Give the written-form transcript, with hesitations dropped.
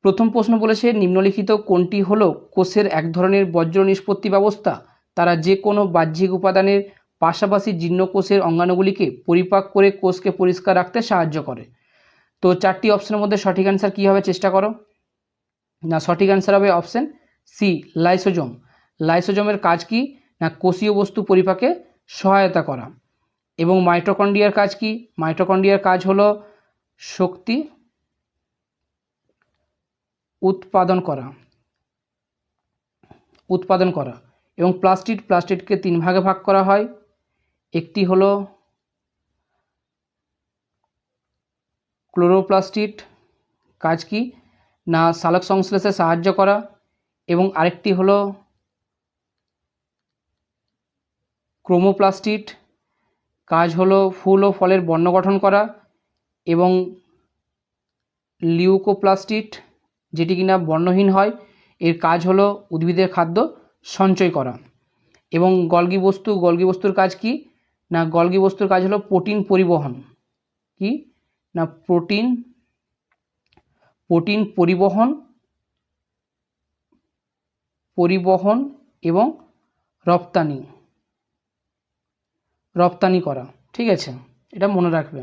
প্রথম প্রশ্ন বলেছে নিম্নলিখিত কোনটি হলো কোষের এক ধরনের বজ্র নিষ্পত্তি ব্যবস্থা? তারা যে কোনো বাহ্যিক উপাদানের পাশাপাশি জীর্ণ কোষের অঙ্গাণুগুলিকে পরিপাক করে কোষকে পরিষ্কার রাখতে সাহায্য করে। তো চারটি অপশনের মধ্যে সঠিক অ্যান্সার কী হবে চেষ্টা করো। না, সঠিক অ্যান্সার হবে অপশন সি, লাইসোজোম। লাইসোজোমের কাজ কি? না কোষীয় বস্তু পরিপাকে সহায়তা করা। এবং মাইটোকন্ড্রিয়ার কাজ কি? মাইটোকন্ড্রিয়ার কাজ হলো শক্তি উৎপাদন করা। এবং প্লাস্টিডকে 3 ভাগে ভাগ করা হয়। একটি হলো ক্লোরোপ্লাস্টিড, কাজ কি? না সালোক সংশ্লেষে সাহায্য করা। এবং আরেকটি হলো ক্রোমোপ্লাস্টিড, কাজ হলো ফুল ও ফলের বর্ণ গঠন করা। এবং লিউকোপ্লাস্টিড, যেটি কিনা বর্ণহীন হয়, এর কাজ হলো উদ্ভিদের খাদ্য সঞ্চয় করা। এবং গলগি বস্তুর কাজ কি? না গলগি বস্তুর কাজ হলো প্রোটিন পরিবহন। কি না প্রোটিন পরিবহন এবং রপ্তানি করা। ঠিক আছে, এটা মনে রাখবে।